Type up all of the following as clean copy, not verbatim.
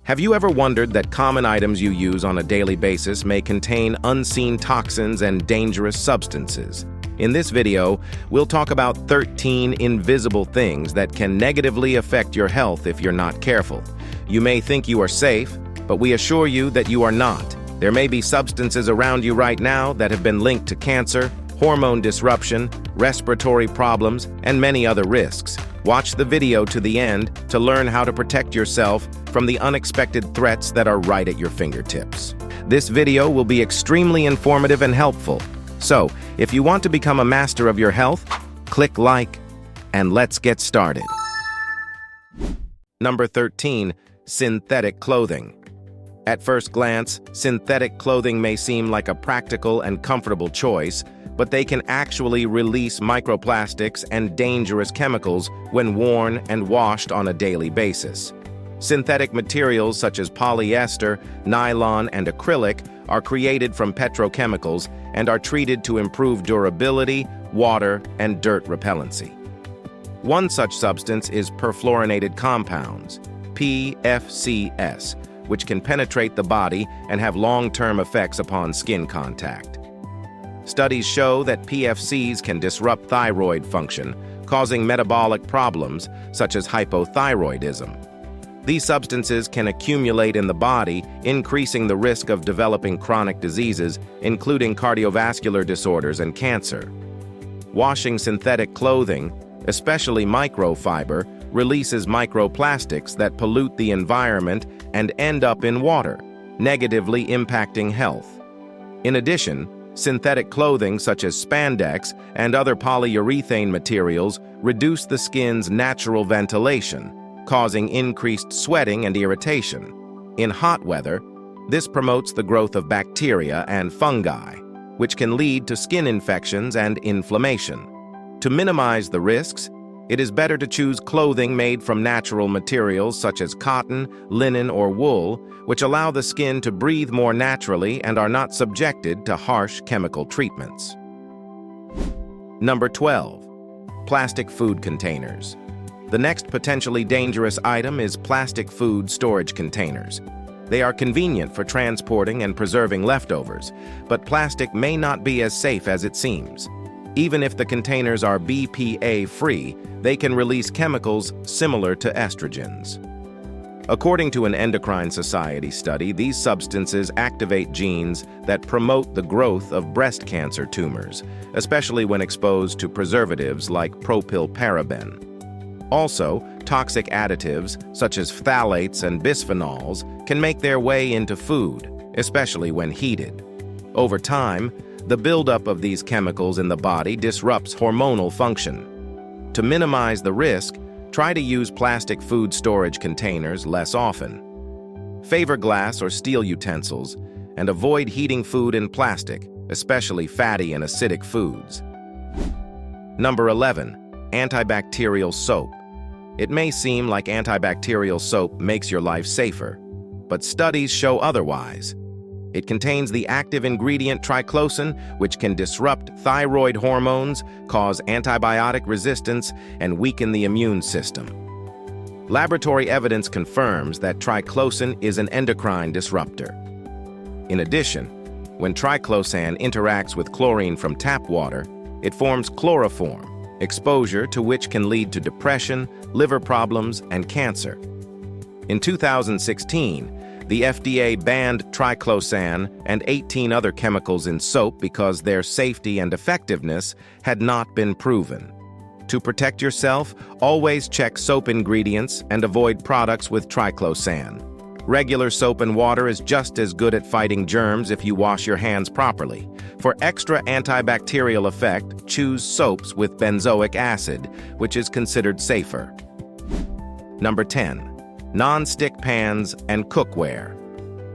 Have you ever wondered that common items you use on a daily basis may contain unseen toxins and dangerous substances? In this video, we'll talk about 13 invisible things that can negatively affect your health if you're not careful. You may think you are safe, but we assure you that you are not. There may be substances around you right now that have been linked to cancer, hormone disruption, respiratory problems, and many other risks. Watch the video to the end to learn how to protect yourself from the unexpected threats that are right at your fingertips. This video will be extremely informative and helpful. So, if you want to become a master of your health, click like, and let's get started. Number 13. Synthetic clothing. At first glance, synthetic clothing may seem like a practical and comfortable choice, but they can actually release microplastics and dangerous chemicals when worn and washed on a daily basis. Synthetic materials such as polyester, nylon, and acrylic are created from petrochemicals and are treated to improve durability, water, and dirt repellency. One such substance is perfluorinated compounds, PFCs, which can penetrate the body and have long-term effects upon skin contact. Studies show that PFCs can disrupt thyroid function, causing metabolic problems such as hypothyroidism. These substances can accumulate in the body, increasing the risk of developing chronic diseases, including cardiovascular disorders and cancer. Washing synthetic clothing, especially microfiber, releases microplastics that pollute the environment and end up in water, negatively impacting health. In addition, synthetic clothing such as spandex and other polyurethane materials reduce the skin's natural ventilation, causing increased sweating and irritation. In hot weather, this promotes the growth of bacteria and fungi, which can lead to skin infections and inflammation. To minimize the risks, it is better to choose clothing made from natural materials such as cotton, linen, or wool, which allow the skin to breathe more naturally and are not subjected to harsh chemical treatments. Number 12. Plastic food containers. The next potentially dangerous item is plastic food storage containers. They are convenient for transporting and preserving leftovers, but plastic may not be as safe as it seems. Even if the containers are BPA-free, they can release chemicals similar to estrogens. According to an Endocrine Society study, these substances activate genes that promote the growth of breast cancer tumors, especially when exposed to preservatives like propylparaben. Also, toxic additives, such as phthalates and bisphenols, can make their way into food, especially when heated. Over time, the buildup of these chemicals in the body disrupts hormonal function. To minimize the risk, try to use plastic food storage containers less often. Favor glass or steel utensils, and avoid heating food in plastic, especially fatty and acidic foods. Number 11. Antibacterial soap. It may seem like antibacterial soap makes your life safer, but studies show otherwise. It contains the active ingredient triclosan, which can disrupt thyroid hormones, cause antibiotic resistance, and weaken the immune system. Laboratory evidence confirms that triclosan is an endocrine disruptor. In addition, when triclosan interacts with chlorine from tap water, it forms chloroform, exposure to which can lead to depression, liver problems, and cancer. In 2016, the FDA banned triclosan and 18 other chemicals in soap because their safety and effectiveness had not been proven. To protect yourself, always check soap ingredients and avoid products with triclosan. Regular soap and water is just as good at fighting germs if you wash your hands properly. For extra antibacterial effect, choose soaps with benzoic acid, which is considered safer. Number 10. Nonstick pans and cookware.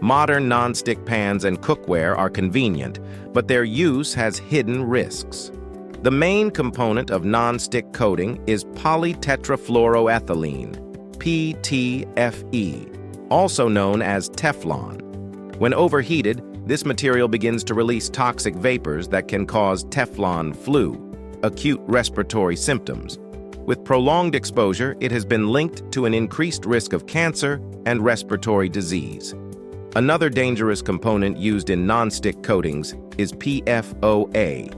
Modern nonstick pans and cookware are convenient, but their use has hidden risks. The main component of nonstick coating is polytetrafluoroethylene, PTFE, also known as Teflon. When overheated, this material begins to release toxic vapors that can cause Teflon flu, acute respiratory symptoms. With prolonged exposure, it has been linked to an increased risk of cancer and respiratory disease. Another dangerous component used in nonstick coatings is PFOA,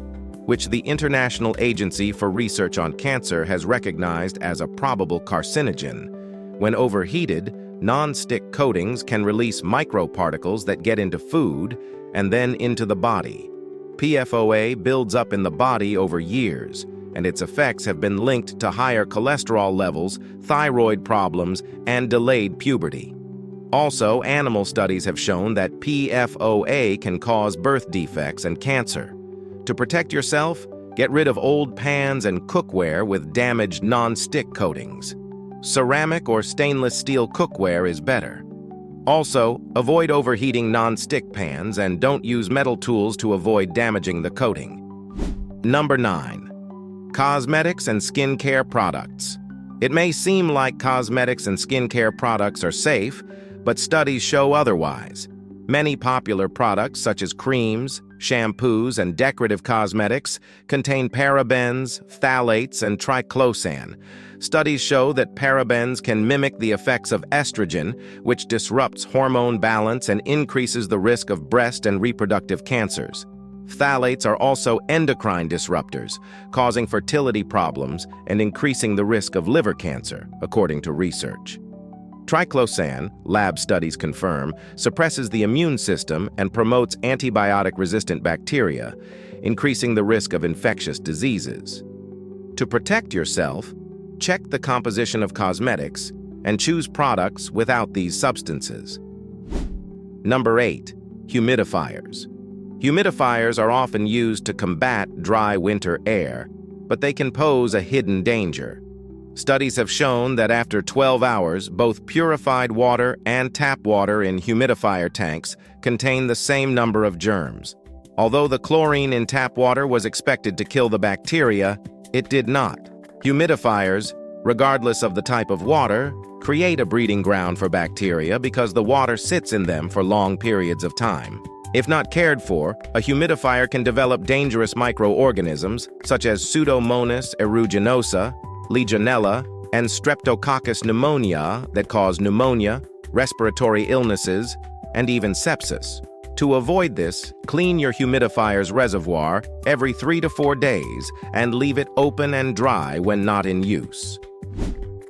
which the International Agency for Research on Cancer has recognized as a probable carcinogen. When overheated, non-stick coatings can release microparticles that get into food and then into the body. PFOA builds up in the body over years, and its effects have been linked to higher cholesterol levels, thyroid problems, and delayed puberty. Also, animal studies have shown that PFOA can cause birth defects and cancer. To protect yourself, get rid of old pans and cookware with damaged non-stick coatings. Ceramic or stainless steel cookware is better. Also, avoid overheating non-stick pans and don't use metal tools to avoid damaging the coating. Number 9. Cosmetics and skincare products. It may seem like cosmetics and skincare products are safe, but studies show otherwise. Many popular products, such as creams, shampoos, and decorative cosmetics, contain parabens, phthalates, and triclosan. Studies show that parabens can mimic the effects of estrogen, which disrupts hormone balance and increases the risk of breast and reproductive cancers. Phthalates are also endocrine disruptors, causing fertility problems and increasing the risk of liver cancer, according to research. Triclosan, lab studies confirm, suppresses the immune system and promotes antibiotic-resistant bacteria, increasing the risk of infectious diseases. To protect yourself, check the composition of cosmetics and choose products without these substances. Number 8. Humidifiers. Humidifiers are often used to combat dry winter air, but they can pose a hidden danger. Studies have shown that after 12 hours, both purified water and tap water in humidifier tanks contain the same number of germs. Although the chlorine in tap water was expected to kill the bacteria, it did not. Humidifiers, regardless of the type of water, create a breeding ground for bacteria because the water sits in them for long periods of time. If not cared for, a humidifier can develop dangerous microorganisms such as Pseudomonas aeruginosa, Legionella, and Streptococcus pneumonia that cause pneumonia, respiratory illnesses, and even sepsis. To avoid this, clean your humidifier's reservoir every 3 to 4 days and leave it open and dry when not in use.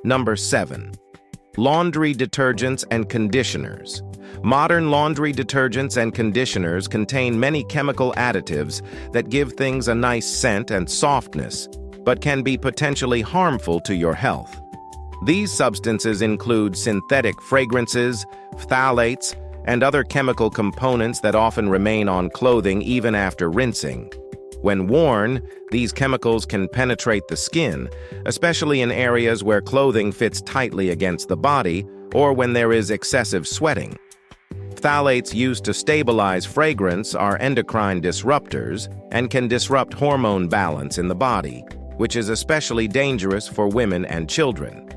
Number 7. Laundry detergents and conditioners. Modern laundry detergents and conditioners contain many chemical additives that give things a nice scent and softness, but can be potentially harmful to your health. These substances include synthetic fragrances, phthalates, and other chemical components that often remain on clothing even after rinsing. When worn, these chemicals can penetrate the skin, especially in areas where clothing fits tightly against the body or when there is excessive sweating. Phthalates used to stabilize fragrance are endocrine disruptors and can disrupt hormone balance in the body, which is especially dangerous for women and children.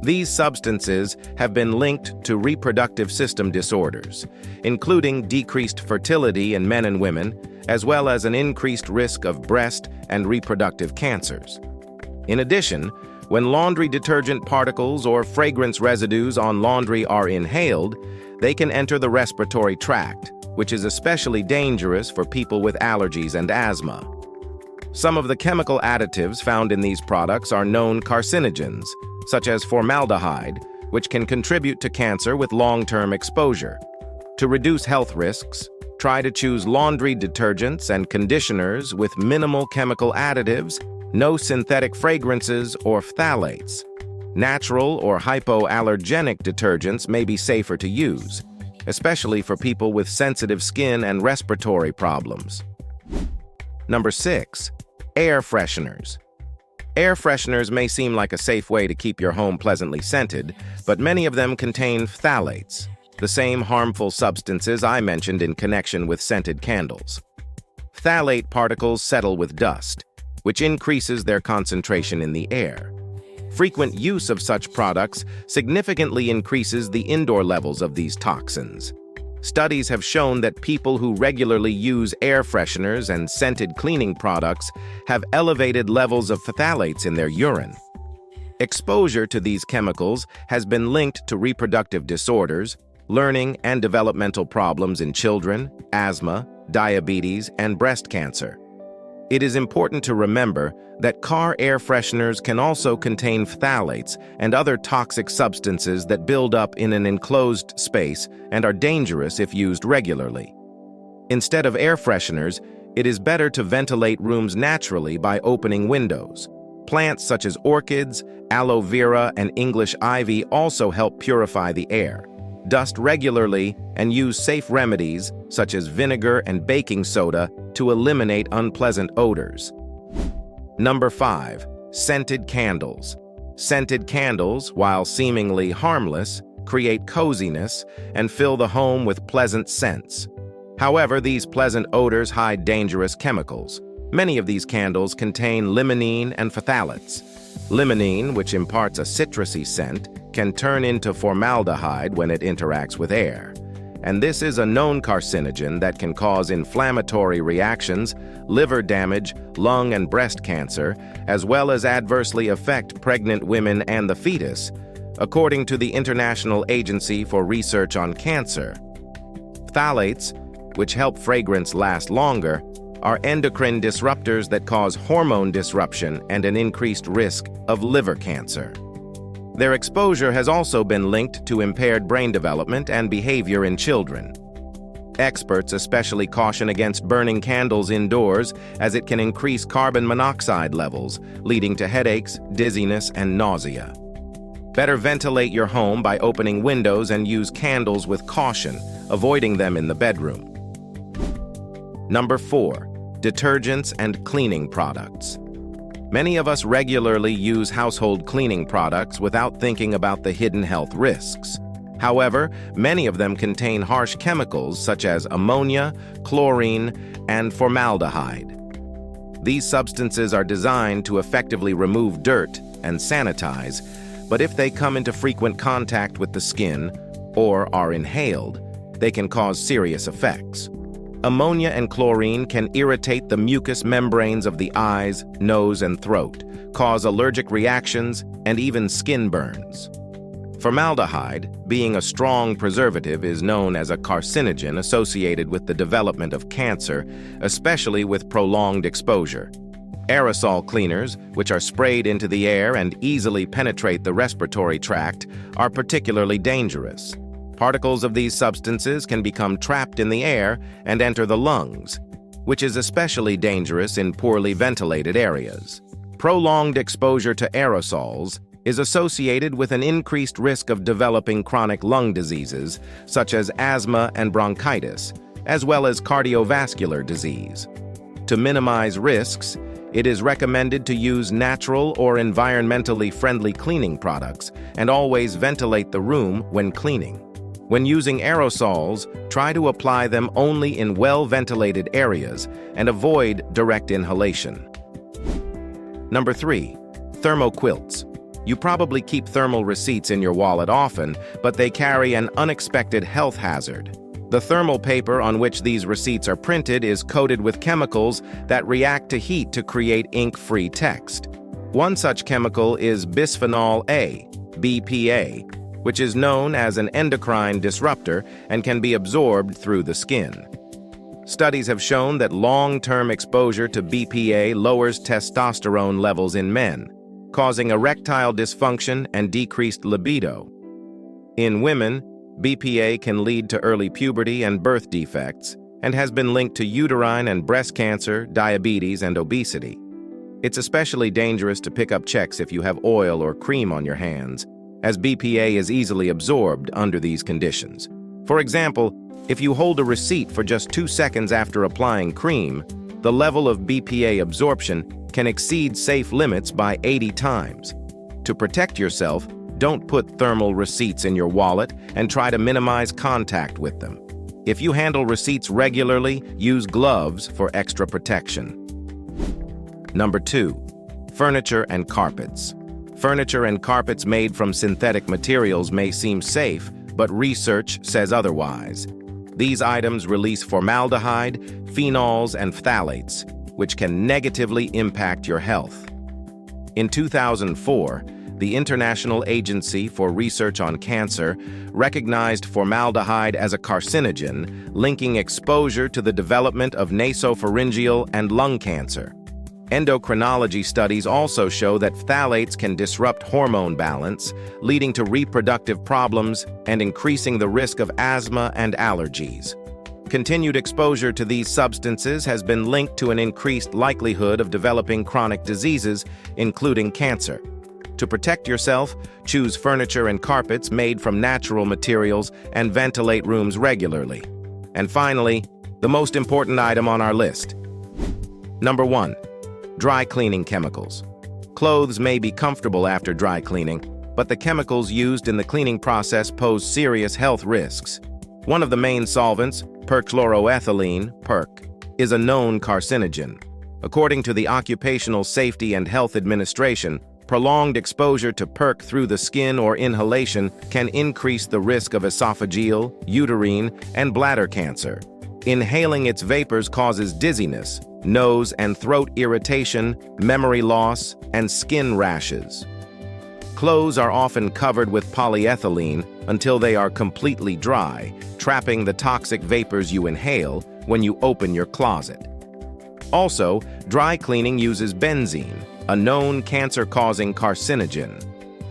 These substances have been linked to reproductive system disorders, including decreased fertility in men and women, as well as an increased risk of breast and reproductive cancers. In addition, when laundry detergent particles or fragrance residues on laundry are inhaled, they can enter the respiratory tract, which is especially dangerous for people with allergies and asthma. Some of the chemical additives found in these products are known carcinogens, such as formaldehyde, which can contribute to cancer with long-term exposure. To reduce health risks, try to choose laundry detergents and conditioners with minimal chemical additives, no synthetic fragrances or phthalates. Natural or hypoallergenic detergents may be safer to use, especially for people with sensitive skin and respiratory problems. Number 6. Air fresheners. Air fresheners may seem like a safe way to keep your home pleasantly scented, but many of them contain phthalates, the same harmful substances I mentioned in connection with scented candles. Phthalate particles settle with dust, which increases their concentration in the air. Frequent use of such products significantly increases the indoor levels of these toxins. Studies have shown that people who regularly use air fresheners and scented cleaning products have elevated levels of phthalates in their urine. Exposure to these chemicals has been linked to reproductive disorders, learning and developmental problems in children, asthma, diabetes, and breast cancer. It is important to remember that car air fresheners can also contain phthalates and other toxic substances that build up in an enclosed space and are dangerous if used regularly. Instead of air fresheners, it is better to ventilate rooms naturally by opening windows. Plants such as orchids, aloe vera, and English ivy also help purify the air. Dust regularly and use safe remedies such as vinegar and baking soda to eliminate unpleasant odors. Number 5. Scented candles. Scented candles, while seemingly harmless, create coziness and fill the home with pleasant scents. However, these pleasant odors hide dangerous chemicals. Many of these candles contain limonene and phthalates. Limonene, which imparts a citrusy scent, can turn into formaldehyde when it interacts with air. And this is a known carcinogen that can cause inflammatory reactions, liver damage, lung and breast cancer, as well as adversely affect pregnant women and the fetus, according to the International Agency for Research on Cancer. Phthalates, which help fragrance last longer, are endocrine disruptors that cause hormone disruption and an increased risk of liver cancer. Their exposure has also been linked to impaired brain development and behavior in children. Experts especially caution against burning candles indoors as it can increase carbon monoxide levels, leading to headaches, dizziness, and nausea. Better ventilate your home by opening windows and use candles with caution, avoiding them in the bedroom. Number 4. Detergents and cleaning products. Many of us regularly use household cleaning products without thinking about the hidden health risks. However, many of them contain harsh chemicals such as ammonia, chlorine, and formaldehyde. These substances are designed to effectively remove dirt and sanitize, but if they come into frequent contact with the skin or are inhaled, they can cause serious effects. Ammonia and chlorine can irritate the mucous membranes of the eyes, nose, and throat, cause allergic reactions, and even skin burns. Formaldehyde, being a strong preservative, is known as a carcinogen associated with the development of cancer, especially with prolonged exposure. Aerosol cleaners, which are sprayed into the air and easily penetrate the respiratory tract, are particularly dangerous. Particles of these substances can become trapped in the air and enter the lungs, which is especially dangerous in poorly ventilated areas. Prolonged exposure to aerosols is associated with an increased risk of developing chronic lung diseases, such as asthma and bronchitis, as well as cardiovascular disease. To minimize risks, it is recommended to use natural or environmentally friendly cleaning products and always ventilate the room when cleaning. When using aerosols, try to apply them only in well-ventilated areas and avoid direct inhalation. Number 3. Thermoquilts. You probably keep thermal receipts in your wallet often, but they carry an unexpected health hazard. The thermal paper on which these receipts are printed is coated with chemicals that react to heat to create ink-free text. One such chemical is bisphenol A, BPA, which is known as an endocrine disruptor and can be absorbed through the skin. Studies have shown that long-term exposure to BPA lowers testosterone levels in men, causing erectile dysfunction and decreased libido. In women, BPA can lead to early puberty and birth defects, and has been linked to uterine and breast cancer, diabetes, and obesity. It's especially dangerous to pick up checks if you have oil or cream on your hands, as BPA is easily absorbed under these conditions. For example, if you hold a receipt for just 2 seconds after applying cream, the level of BPA absorption can exceed safe limits by 80 times. To protect yourself, don't put thermal receipts in your wallet and try to minimize contact with them. If you handle receipts regularly, use gloves for extra protection. Number 2. Furniture and carpets. Furniture and carpets made from synthetic materials may seem safe, but research says otherwise. These items release formaldehyde, phenols, and phthalates, which can negatively impact your health. In 2004, the International Agency for Research on Cancer recognized formaldehyde as a carcinogen, linking exposure to the development of nasopharyngeal and lung cancer. Endocrinology studies also show that phthalates can disrupt hormone balance, leading to reproductive problems and increasing the risk of asthma and allergies. Continued exposure to these substances has been linked to an increased likelihood of developing chronic diseases, including cancer. To protect yourself, choose furniture and carpets made from natural materials and ventilate rooms regularly. And finally, the most important item on our list. Number 1. Dry cleaning chemicals. Clothes may be comfortable after dry cleaning, but the chemicals used in the cleaning process pose serious health risks. One of the main solvents, perchloroethylene, PERC, is a known carcinogen. According to the Occupational Safety and Health Administration, prolonged exposure to PERC through the skin or inhalation can increase the risk of esophageal, uterine, and bladder cancer. Inhaling its vapors causes dizziness, nose and throat irritation, memory loss, and skin rashes. Clothes are often covered with polyethylene until they are completely dry, trapping the toxic vapors you inhale when you open your closet. Also, dry cleaning uses benzene, a known cancer-causing carcinogen.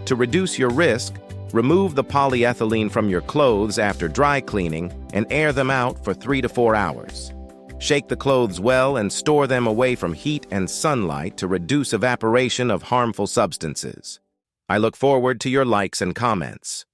To reduce your risk, remove the polyethylene from your clothes after dry cleaning and air them out for 3 to 4 hours. Shake the clothes well and store them away from heat and sunlight to reduce evaporation of harmful substances. I look forward to your likes and comments.